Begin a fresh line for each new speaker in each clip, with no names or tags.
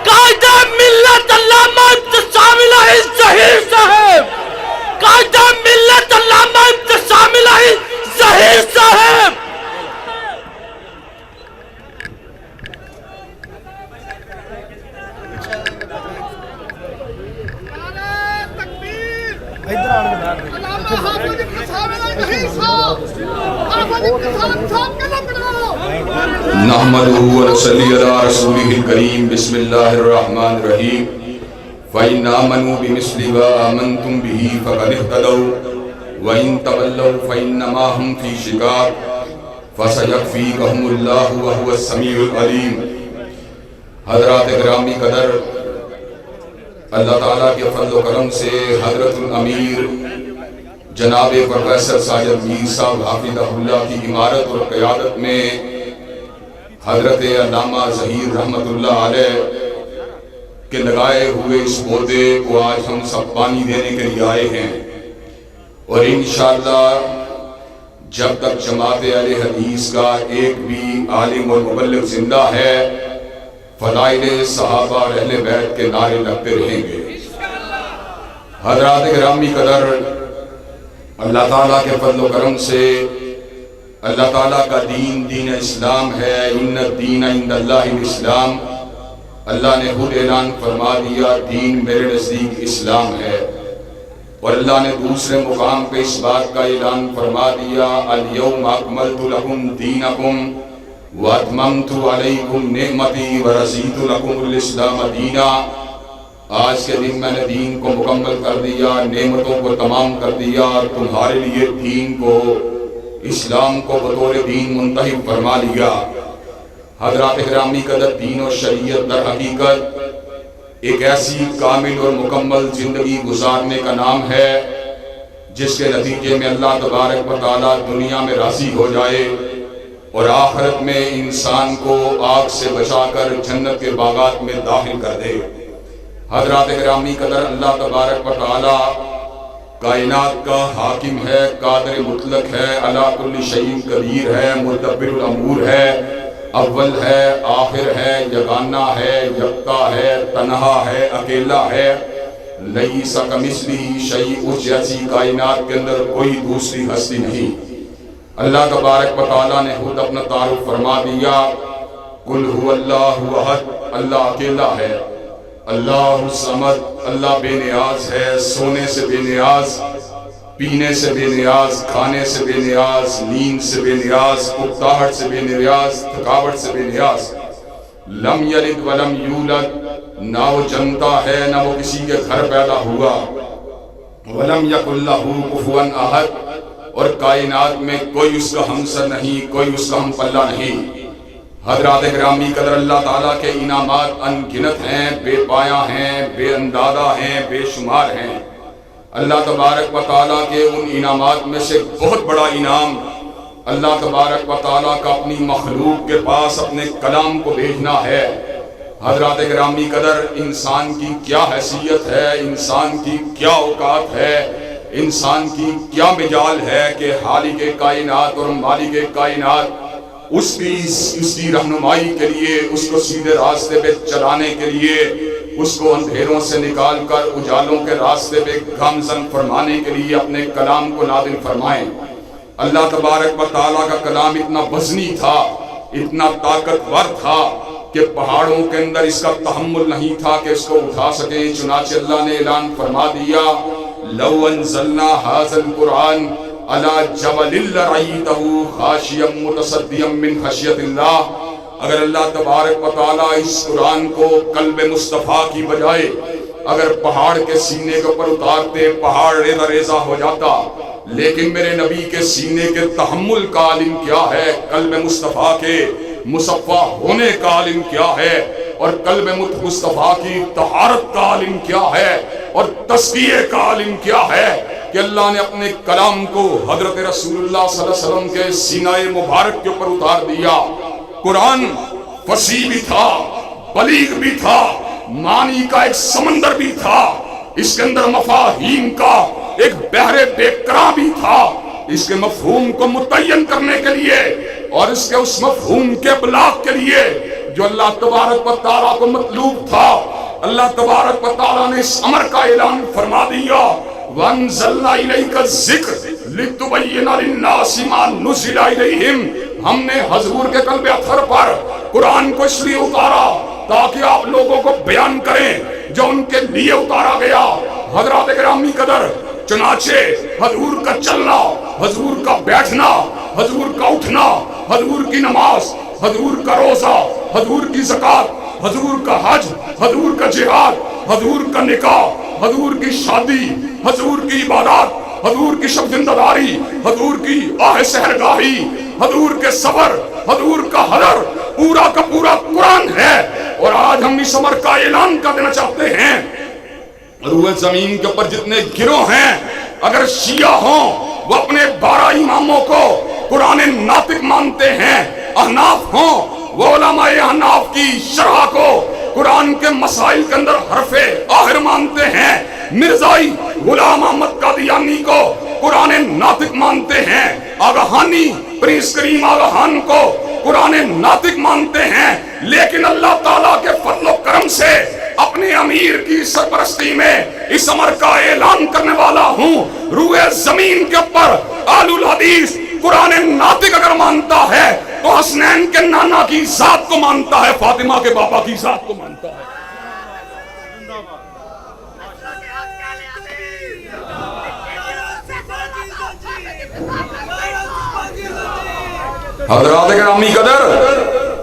قائد ملت علامہ ابتسام الہی ظہیر صاحب، قائد ملت علامہ ابتسام الہی ظہیر صاحب۔
نحمدہ ونصلی علی رسولہ الکریم، بسم اللہ الرحمن الرحیم۔ فَإِنْ آمَنُوا بِمِثْلِ مَا آمَنْتُمْ بِهِ فَقَدِ اهْتَدَوْا وَإِنْ تَوَلَّوْا فَإِنَّمَا هُمْ فِي شِقَاقٍ فَسَيَكْفِيكَهُمُ اللَّهُ وَهُوَ السَّمِيعُ الْعَلِيمُ۔ حضرات گرامی قدر، اللہ تعالیٰ کے فضل و کرم سے حضرت الامیر جناب پروفیسر ساجد میر صاحب حافظہ اللہ کی عمارت اور قیادت میں حضرت علامہ ظہیر رحمت اللہ علیہ کے لگائے ہوئے اس پودے کو آج ہم سب پانی دینے کے لیے آئے ہیں، اور انشاءاللہ جب تک جماعت اہل حدیث کا ایک بھی عالم اور مبلغ زندہ ہے، فضائل صحابہ اور اہل بیت کے نعرے لگتے رہیں گے۔ حضرات گرامی قدر، اللہ تعالیٰ کے فضل و کرم سے اللہ تعالیٰ کا دین دین اسلام ہے۔ ان الدین عند اللہ الاسلام، اللہ نے خود اعلان فرما دیا دین میرے نزدیک اسلام ہے، اور اللہ نے دوسرے مقام پہ اس بات کا اعلان فرما دیا الیوم اکملت لکم دینکم واتممت علیکم نعمتی ورضیت لکم الاسلام دینا۔ آج کے دن میں نے دین کو مکمل کر دیا، نعمتوں کو تمام کر دیا، اور تمہارے لیے دین کو، اسلام کو بطور دین منتخب فرما لیا۔ حضرات گرامی قدر، دین و شریعت در حقیقت ایک ایسی کامل اور مکمل زندگی گزارنے کا نام ہے جس کے نتیجے میں اللہ تبارک و تعالیٰ دنیا میں راضی ہو جائے اور آخرت میں انسان کو آگ سے بچا کر جنت کے باغات میں داخل کر دے۔ حضرات گرامی قدر، اللہ تبارک و تعالیٰ کائنات کا حاکم ہے، قادر مطلق ہے، علی کل شیء قدیر ہے، مدبر الامور ہے، اول ہے، آخر ہے، یگانہ ہے، یکتا ہے، تنہا ہے، اکیلا ہے، لیس کمثلہ شیء، اس جیسی کائنات کے اندر کوئی دوسری ہستی نہیں۔ اللہ تبارک و تعالیٰ نے خود اپنا تعارف فرما دیا، قل هو اللہ احد، اللہ اکیلا ہے، اللہ الصمد، اللہ بے نیاز ہے، سونے سے بے نیاز، پینے سے بے نیاز، کھانے سے بے نیاز، نیند سے بے نیاز، اکتاہٹ سے بے نیاز، تھکاوٹ سے بے نیاز، لم یلد ولم یولد، نہ وہ جنتا ہے نہ وہ کسی کے گھر پیدا ہوا، ولم یکن لہ کفوا احد، اور کائنات میں کوئی اس کا ہمسر نہیں، کوئی اس کا ہم پلہ نہیں۔ حضرات گرامی قدر، اللہ تعالیٰ کے انعامات ان گنت ہیں، بے پایہ ہیں، بے اندازہ ہیں، بے شمار ہیں۔ اللہ تبارک و تعالیٰ کے ان انعامات میں سے بہت بڑا انعام اللہ تبارک و تعالیٰ کا اپنی مخلوق کے پاس اپنے کلام کو بھیجنا ہے۔ حضرات گرامی قدر، انسان کی کیا حیثیت ہے، انسان کی کیا اوقات ہے، انسان کی کیا مجال ہے کہ خالق کائنات اور مالک کائنات اس کی رہنمائی کے لیے، اس کو سیدھے راستے پہ چلانے کے لیے، اس کو اندھیروں سے نکال کر اجالوں کے راستے پہ گامزن فرمانے کے لیے اپنے کلام کو نازل فرمائیں۔ اللہ تبارک و تعالیٰ کا کلام اتنا وزنی تھا، اتنا طاقتور تھا کہ پہاڑوں کے اندر اس کا تحمل نہیں تھا کہ اس کو اٹھا سکیں، چنانچہ اللہ نے اعلان فرما دیا لو انزلنا ھذا القرآن علی جبل لرأیتہ خاشعا متصدعا من خشیۃ اللہ۔ اگر اللہ تبارک و تعالیٰ اس قرآن کو قلب مصطفیٰ کی بجائے اگر پہاڑ کے سینے کے اوپر اتارتے، پہاڑ ریزہ ریزہ ہو جاتا، لیکن میرے نبی کے سینے کے تحمل کا عالم کیا ہے، قلب مصطفیٰ کے مصفح ہونے کا عالم کیا ہے، اور قلب مصطفیٰ کی طہارت کا عالم کیا ہے، اور تزکیے کا عالم کیا ہے کہ اللہ نے اپنے کلام کو حضرت رسول اللہ صلی اللہ علیہ وسلم کے سینہ مبارک کے اوپر اتار دیا۔ قرآن فصیح بھی تھا، بلیغ بھی تھا، معنی کا ایک سمندر بھی تھا، اس کے اندر مفاہیم کا ایک بحر بے کراں بھی تھا۔ اس کے مفہوم کو متعین کرنے کے لیے اور اس کے اس مفہوم کے ابلاغ کے لیے جو جو اللہ تبارک و تعالیٰ کو مطلوب تھا، اللہ تبارک و تعالیٰ نے اس امر کا اعلان فرما دیا، وَأَنزَلْنَا إِلَيْكَ الذِّكْرَ لِتُبَيِّنَ لِلنَّاسِ مَا نُزِّلَ إِلَيْهِمْ۔ ہم نے حضور کے قلب اطہر پر قرآن کو اس لیے اتارا تاکہ آپ لوگوں کو بیان کریں جو ان کے لیے اتارا گیا۔ حضرات گرامی قدر، چنانچہ حضور کا چلنا، حضور کا بیٹھنا، حضور کا اٹھنا، حضور کی نماز، حضور کا روزہ، حضور کی زکوٰۃ، حضور کا حج، حضور کا جہاد، حضور کا نکاح، حضور کی شادی، حضور کی عبادات، حضور کی شب زندہ داری، حضور کی آہ سحرگاہی، حضور کے صبر، حضور کا حضر، پورا کا پورا قرآن ہے۔ اور آج ہم اس امر کا اعلان کر دینا چاہتے ہیں، روئے زمین کے اوپر جتنے گروہ ہیں، اگر شیعہ ہوں وہ اپنے 12 اماموں کو قرآن ناطق مانتے ہیں، احناف ہوں وہ علماء احناف کی شرح کو قرآن کے مسائل کے اندر حرف آخر مانتے ہیں، مرزائی غلام احمد قادیانی کو قرآن ناطق مانتے ہیں، آگاہانی پرنس کریم آگاہان کو قرآن ناطق مانتے ہیں، لیکن اللہ تعالیٰ کے فضل و کرم سے اپنے امیر کی سرپرستی میں اس امر کا اعلان کرنے والا ہوں، روئے زمین کے اوپر آل الحدیث قرآن ناطق اگر مانتا ہے تو حسنین کے نانا کی ذات کو مانتا ہے، فاطمہ کے بابا کی ذات کو مانتا ہے۔ حضرات گرامی قدر،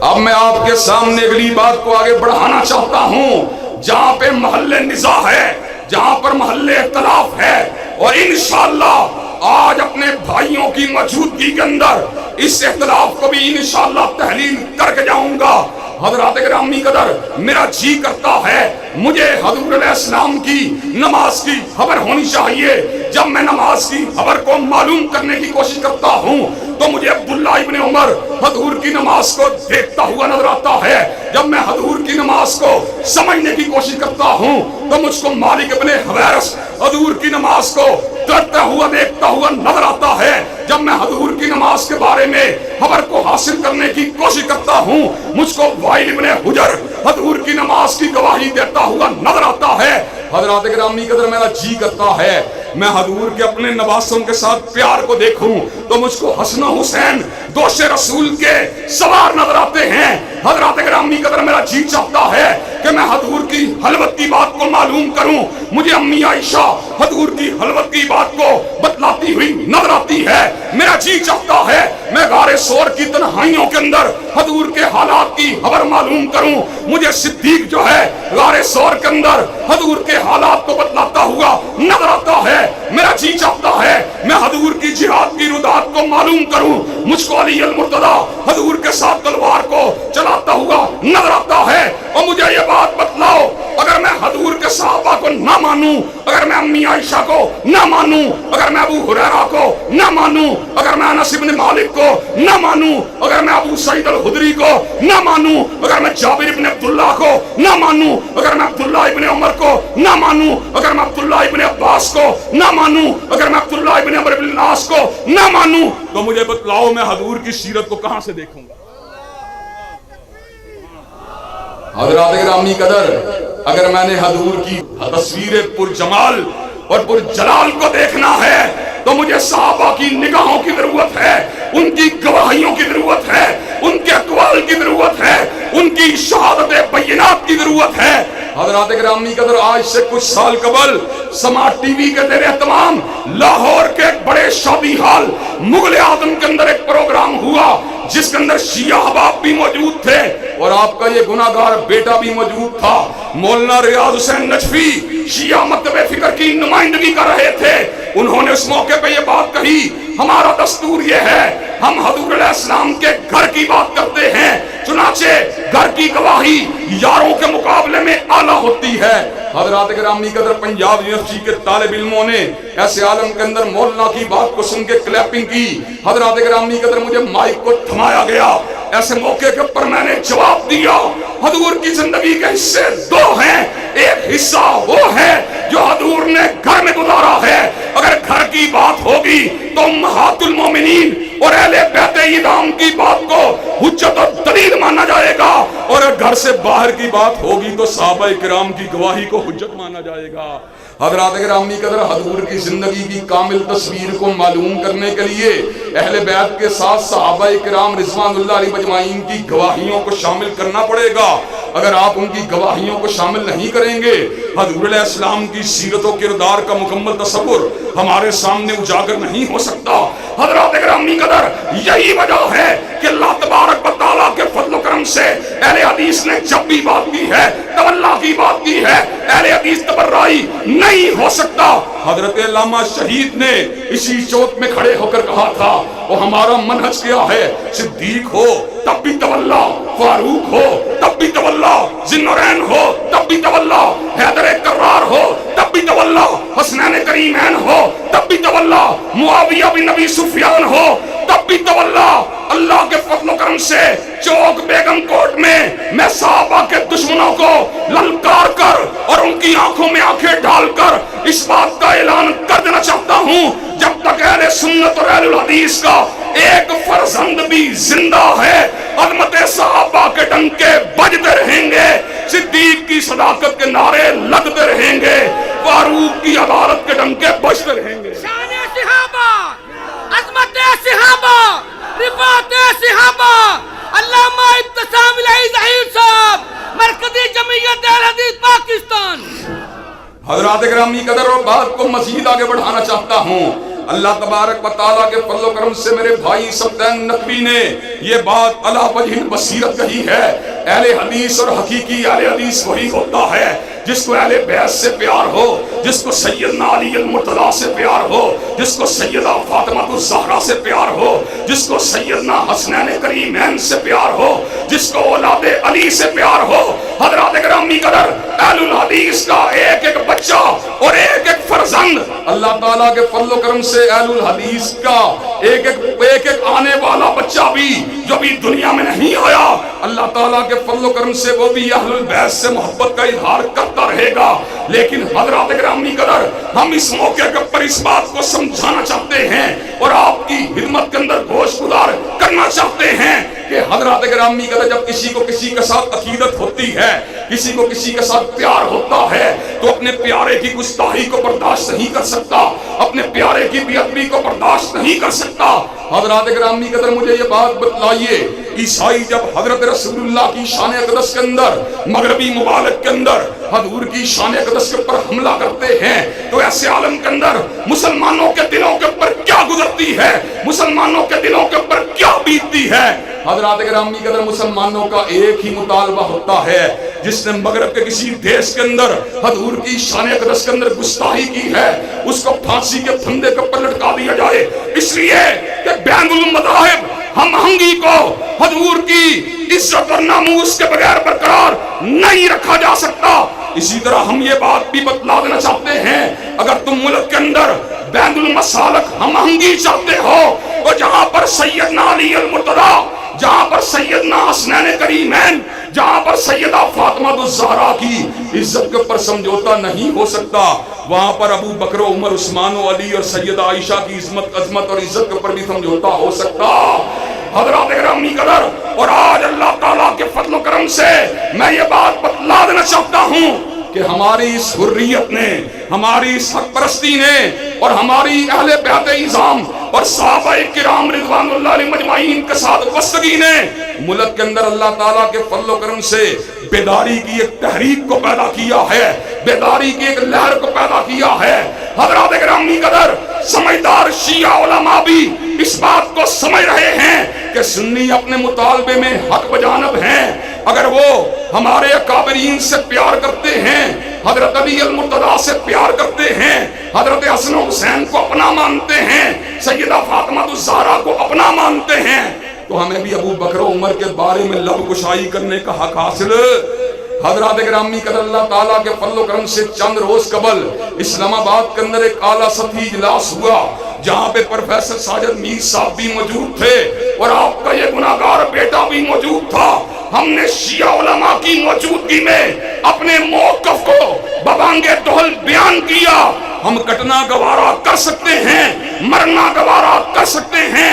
اب میں آپ کے سامنے اگلی بات کو آگے بڑھانا چاہتا ہوں، جہاں پہ محل نزاع ہے، جہاں پر محل اختلاف ہے، اور انشاءاللہ آج اپنے بھائیوں کی موجودگی کے اندر اس اختلاف کو بھی انشاءاللہ تحلیل کر کے جاؤں گا۔ حضرات گرامی قدر، میرا جی کرتا ہے مجھے حضور علیہ السلام کی نماز کی خبر ہونی چاہیے۔ جب میں نماز کی خبر کو معلوم کرنے کی کوشش کرتا ہوں تو مجھے عبداللہ ابن عمر حضور کی نماز کو دیکھتا ہوا نظر آتا ہے۔ جب میں حضور کی نماز کو سمجھنے کی کوشش کرتا ہوں تو مجھ کو مالک ابن حویرث حضور کی نماز کو کرتا ہوا دیکھتا ہوا نظر آتا ہے۔ جب میں حضور کی نماز کے بارے میں خبر کو حاصل کرنے کی کوشش کرتا ہوں، مجھ کو وائل ابن حجر حضور کی نماز کی گواہی دیتا ہوا نظر آتا ہے۔ حضرات گرامی قدر، میرا جی کرتا ہے میں حضور کے اپنے نواسوں کے ساتھ پیار کو دیکھوں تو مجھ کو حسن و حسین دوش رسول کے سوار نظر آتے ہیں۔ حضرات گرامی قدر، میرا جی چاہتا ہے کہ میں حضور کی خلوت کی بات کو معلوم کروں، مجھے امی عائشہ حضور کی خلوت کی بات کو بتلاتی ہوئی نظر آتی ہے۔ میرا جی چاہتا ہے میں غار ثور کی تنہائیوں کے اندر حضور کے حالات کی خبر معلوم کروں، مجھے صدیق جو ہے غار ثور کے اندر حضور کے حالات کو بتلاتا ہوا نظر آتا ہے۔ میرا جی چاہتا ہے میں حضور کی جہاد کی ردات کو معلوم کروں، مجھ کو علی المرتضی حضور کے ساتھ تلوار کو چلاتا ہوا نظر آتا ہے۔ اور مجھے یہ بات بتلاؤ، اگر میں حضور کے صحابہ کو نہ مانوں، اگر میں امی عائشہ کو نہ مانوں، اگر میں ابو ہریرہ کو نہ مانوں، اگر میں انس بن مالک کو نہ مانوں، اگر میں ابو سعید الخدری کو نہ مانوں، اگر میں جابر بن عبداللہ کو نہ مانوں، اگر میں عبداللہ ابن عمر کو نہ مانوں، اگر میں عبداللہ ابن عباس کو نہ مانوں، اگر میں عبداللہ ابن عمر بن العاص کو نہ مانوں، تو مجھے بتلاؤ میں حضور کی سیرت کو کہاں سے دیکھوں گا؟ حضرات گرامی قدر، اگر میں نے حضور کی تصویر پر جمال اور پر جلال کو دیکھنا ہے تو مجھے صحابہ کی نگاہوں کی ضرورت ہے، ان کی گواہیوں کی ضرورت ہے، ان کے اقوال کی ضرورت ہے، ان کی شہادت بینات کی ضرورت ہے۔ حضرات گرامی قدر، آج سے کچھ سال قبل سماعت ٹی وی کے زیر اہتمام لاہور کے ایک بڑے شادی حال مغل اعظم کے اندر ایک پروگرام ہوا جس کے اندر شیعہ احباب بھی موجود تھے اور آپ کا یہ گناہگار بیٹا بھی موجود تھا۔ مولانا ریاض حسین نجفی شیعہ مکتب فکر کی نمائندگی کر رہے تھے۔ انہوں نے اس موقع پہ یہ بات کہی، ہمارا دستور یہ ہے ہم حضور علیہ السلام کے گھر کی بات کرتے ہیں، چنانچہ گھر کی گواہی یاروں کے مقابلے میں اعلیٰ ہوتی ہے۔ حضرات گرامی قدر، پنجاب یونیورسٹی کے طالب علموں نے ایسے عالم کے اندر مولانا کی بات کو سن کے کلیپنگ کی۔ حضرات گرامی قدر، مجھے مائک کو تھمایا گیا، ایسے موقع کے اوپر میں نے جواب دیا، حضور کی زندگی کے حصے دو ہیں، ایک حصہ وہ ہے جو حضور نے گھر میں گزارا ہے، اگر گھر کی بات ہوگی تو امہات المومنین اور اہل بیت اعظام کی بات کو حجت اور دلیل مانا جائے گا، اور اگر گھر سے باہر کی بات ہوگی تو صحابہ کرام کی گواہی کو حجت مانا جائے گا۔ حضرات گرامی قدر، حضور کی زندگی کی کامل تصویر کو معلوم کرنے کے لیے اہل بیت کے ساتھ صحابہ کرام رضوان اللہ علیہ مجمعین کی گواہیوں کو شامل کرنا پڑے گا۔ اگر آپ ان کی گواہیوں کو شامل نہیں کریں گے، حضور علیہ السلام کی سیرت و کردار کا مکمل تصور ہمارے سامنے اجاگر نہیں ہو سکتا۔ حضرات گرامی قدر، یہی وجہ ہے کہ اللہ تبارک و تعالیٰ کے فضل و کرم سے اہل حدیث نے جب بھی بات کی ہے، تولا کی بات کی ہے، اہل حدیث تبرئی نہیں ہو سکتا۔ حضرت علامہ شہید نے اسی چوک میں کھڑے ہو کر کہا تھا، وہ ہمارا منہج کیا ہے، صدیق ہو تب بھی تولا، فاروق ہو تب بھی تولا، ذوالنورین ہو تب بھی تولا، حیدر کرار ہو تب بھی تولا، حسنین کریمین ہو تب بھی تولا، معاویہ بن ابی سفیان ہو تب بھی تولا۔ اللہ کے فضل و کرم سے چوک بیگم کوٹ میں میں صحابہ کے دشمنوں کو للکار کر اور ان کی آنکھوں میں آنکھیں ڈال کر اس بات کا اعلان کر دینا چاہتا ہوں، جب تک اہل سنت اور اہل الحدیث کا ایک فرزند بھی زندہ ہے، عظمت صحابہ کے ڈنکے بجتے رہیں گے، صدیق کی صداقت کے نعرے لگتے رہیں گے، فاروق کی عدالت کے ڈنکے بجتے رہیں گے۔
شان صحابہ، عظمت صحابہ، رفعت صحابہ، علامہ ابتسام الہی ظہیر صاحب، مرکزی جمعیت اہل حدیث پاکستان۔
حضرات گرامی قدر، اور بات کو مزید آگے بڑھانا چاہتا ہوں۔ اللہ تبارک و تعالیٰ کے فضل و کرم سے میرے بھائی سبتین نقوی نے یہ بات علی وجہ بصیرت کہی ہے۔ اہل حدیث اور حقیقی اہل حدیث وہی ہوتا ہے جس کو اہل بیت سے پیار ہو، جس کو سیدنا علی المرتضیٰ سے پیار ہو، جس کو سیدہ فاطمہ الزہرا سے پیار ہو، جس کو سیدنا حسنین کریمین سے پیار ہو، جس کو اولاد علی سے پیار ہو۔ حضرات گرامی قدر، اہل الحدیث کا ایک ایک بچہ اور ایک ایک فرزند اللہ تعالیٰ کے فضل و کرم سے اہل الحدیث کا ایک ایک آنے والا بچہ بھی جو بھی دنیا میں نہیں آیا، اللہ تعالیٰ کے فضل و کرم سے وہ بھی اہل البیت سے محبت کا اظہار کرتا رہے گا۔ لیکن حضرات گرامی قدر، ہم اس موقع کے پر اس بات کو سمجھانا چاہتے ہیں اور آپ کی خدمت کے اندر گوش گزار کرنا چاہتے ہیں کہ حضرات گرامی قدر، جب کسی کو کسی کے ساتھ عقیدت ہوتی ہے، کسی کو کسی کے ساتھ پیار ہوتا ہے، تو اپنے پیارے کی گستاخی کو برداشت نہیں کر سکتا، اپنے پیارے کی بے ادبی کو برداشت نہیں کر سکتا۔ حضرات گرامی قدر، مجھے یہ بات بتلائیے، عیسائی جب حضرت رسول اللہ کی شان اقدس کے اندر، مغربی ممالک کے اندر حضور کی شان اقدس کے اوپر حملہ کرتے ہیں، تو ایسے عالم کے اندر مسلمانوں کے دلوں کے اوپر کیا گزرتی ہے، مسلمانوں کے دلوں کے اوپر کیا بیتتی ہے؟ حضرات گرامی قدر، مسلمانوں کا ایک ہی مطالبہ ہوتا ہے، جس نے مغرب کے کسی دیش کے اندر حضور کی شان اقدس کے اندر گستاخی کی ہے، اس کو پھانسی کے پھندے کے اوپر لٹکا دیا جائے، اس لیے کہ بین المذاہب ہم آہنگی کو حضور کی عزت اور ناموس کے بغیر برقرار نہیں رکھا جا سکتا۔ اسی طرح ہم یہ بات بھی بتلا دینا چاہتے ہیں، اگر تم ملک کے اندر بین المسالک ہم آہنگی چاہتے ہو، تو جہاں پر سیدنا علی المرتضیٰ، جہاں پر سیدنا حسنین کریمین، جہاں پر سیدہ فاطمہ الزہرا کی عزت کے اوپر سمجھوتا نہیں ہو سکتا، وہاں پر ابو بکر و عمر عثمان و علی اور سیدہ عائشہ کی عظمت اور عزت کے اوپر بھی سمجھوتا ہو سکتا۔ حضرات گرامی قدر، اور آج اللہ تعالیٰ کے فضل و کرم سے میں یہ بات بتلا دینا چاہتا ہوں کہ ہماری اس حریت نے، ہماری اس حق پرستی نے، اور ہماری اہل بیت اعظام اور صحابہ کرام رضوان اللہ علیہ مجمعین کے ساتھ وابستگی نے ملک کے اندر اللہ تعالیٰ کے فضل و کرم سے بیداری کی ایک تحریک کو پیدا کیا ہے، بیداری کی ایک لہر کو پیدا کیا ہے۔ حضرات گرامی قدر، سمجھدار شیعہ علماء بھی اس بات کو سمجھ رہے ہیں کہ سنی اپنے مطالبے میں حق بجانب ہیں، اگر وہ ہمارے اکابرین سے پیار کرتے ہیں، حضرت علی المرتضیٰ سے پیار کرتے ہیں، حضرت حسن و حسین کو اپنا مانتے ہیں، سیدہ فاطمہ الزہرا کو اپنا مانتے ہیں، تو ہمیں بھی ابو بکر و عمر کے بارے میں لب کشائی کرنے کا حق حاصل۔ حضرات گرامی قدر، اللہ تعالیٰ کے فضل و کرم سے چند روز قبل اسلام آباد کے اندر ایک اعلیٰ سطحی اجلاس ہوا، جہاں پہ پروفیسر ساجد میر صاحب بھی موجود تھے اور آپ کا یہ گناہگار بیٹا بھی موجود تھا۔ ہم نے شیعہ علماء کی موجودگی میں اپنے موقف کو ببانگِ دہل بیان کیا۔ ہم کٹنا گوارا کر سکتے ہیں، مرنا گوارا کر سکتے ہیں،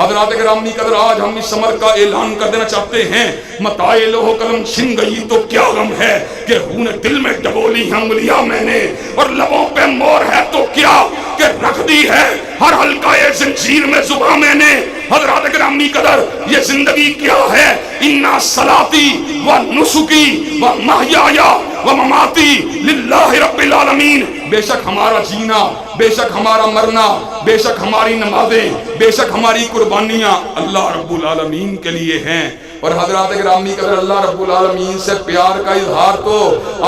حضرات گرامی قدر آج ہم اس عمر کا اعلان کر دینا چاہتے ہیں، متائے لوح قلم چھن گئی تو کیا غم ہے کہ خون دل میں ڈبولی ہیں انگلیاں میں نے، اور لبوں پہ مور ہے تو کیا کہ رکھ دی ہے ہر حلقہ زنجیر میں زباں میں نے۔ حضرات گرامی قدر یہ زندگی کیا ہے، انا صلاتی و نسکی و محیایا و مماتی للہ رب العالمین۔ بے شک ہمارا جینا، بے شک ہمارا مرنا، بے شک ہماری نمازیں، بے شک ہماری قربانیاں اللہ رب العالمین کے لیے ہیں۔ اور حضرات گرامی قدر اللہ رب العالمین سے پیار کا اظہار تو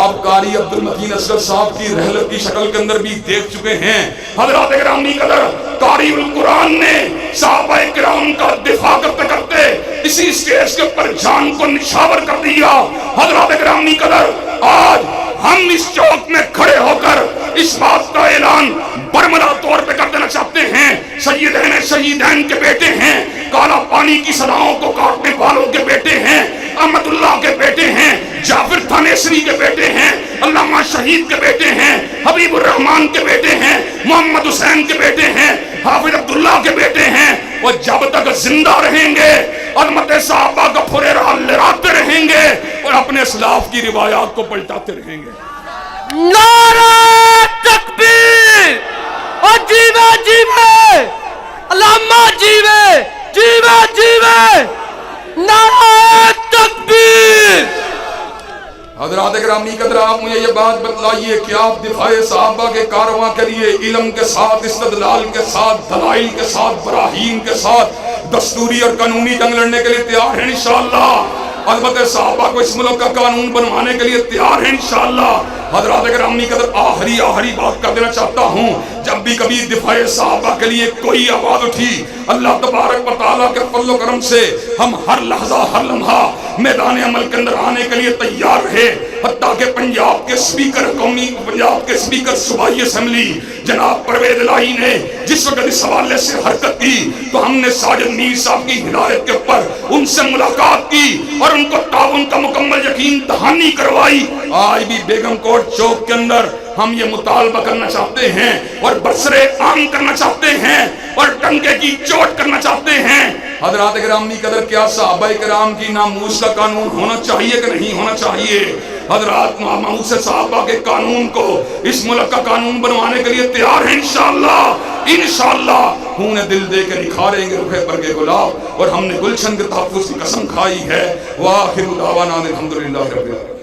آپ قاری عبد المتین اصغر صاحب کی رحلت کی شکل کے اندر بھی دیکھ چکے ہیں۔ حضرات گرامی قدر قاری القرآن نے صحابہ کرام کا دفاع کرتے کرتے اسی سٹیج کے اوپر جان کو نچھاور کر دیا۔ حضرات گرامی قدر آج ہم اس چوک میں کھڑے ہو کر اس بات کا اعلان برملا طور پہ کر دینا چاہتے ہیں، سیدین شہیدین کے بیٹے ہیں، کالا پانی کی صداؤں کو کاٹنے والوں کے بیٹے ہیں، احمد اللہ کے بیٹے ہیں، جعفر تھانیسری کے بیٹے ہیں، علامہ شہید کے بیٹے ہیں، حبیب الرحمان کے بیٹے ہیں، محمد حسین کے بیٹے ہیں، حافظ عبداللہ کے بیٹے ہیں، اور جب تک زندہ رہیں گے عظمت صحابہ کا پھریرا لہراتے رہیں گے اور اپنے اسلاف کی روایات کو پلٹاتے رہیں گے۔
نعرہ تکبیر، اور جیوے جیوے علامہ جیوے جیوے جیوے، نعرہ تکبیر۔
حضرات گرامی قدر آپ مجھے یہ بات بتلائیے کہ آپ دفاع صحابہ کے کارواں کے لیے علم کے ساتھ، استدلال کے ساتھ، دلائل کے ساتھ، براہین کے ساتھ دستوری اور قانونی جنگ لڑنے کے لیے تیار ہیں انشاءاللہ؟ البتہ صحابہ کو اس ملک کا قانون بنوانے کے لیے تیار ہیں انشاءاللہ؟ حضرات گرامی قدر آخری بات کر دینا چاہتا ہوں، جب بھی کبھی دفاع صحابہ کے لیے کوئی آواز اٹھی، اللہ تبارک و تعالیٰ کے فضل و کرم سے ہم ہر لحظہ ہر لمحہ میدان عمل کے اندر آنے کے لیے تیار رہے۔ حتیٰ کہ پنجاب کے سپیکر پنجاب کے سپیکر صوبائی اسمبلی جناب پرویز الہی نے جس وقت اس حوالے سے حرکت کی تو ہم نے ساجد میر صاحب کی ہدایت کے اوپر ان سے ملاقات کی اور ان کو تعاون کا مکمل یقین دہانی کروائی۔ آج بھی بیگم کوٹ چوک کے اندر ہم یہ مطالبہ کرنا چاہتے ہیں اور برسرے عام کرنا چاہتے ہیں اور ٹنکے کی چوٹ کرنا چاہتے ہیں۔ حضرات گرامی قدر کیا صحابہ کرام کی ناموس کا قانون ہونا چاہیے کہ نہیں ہونا چاہیے؟ حضرات ناموس صحابہ کے قانون کو اس ملک کا قانون بنوانے کے لیے تیار ہیں انشاءاللہ؟ انشاءاللہ خون دل دے کے نکھاریں گے رخ پر کے گلاب، اور ہم نے گلشن کے تحفظ کی قسم کھائی ہے۔ وآخر دعوانا الحمدللہ رب العالمین۔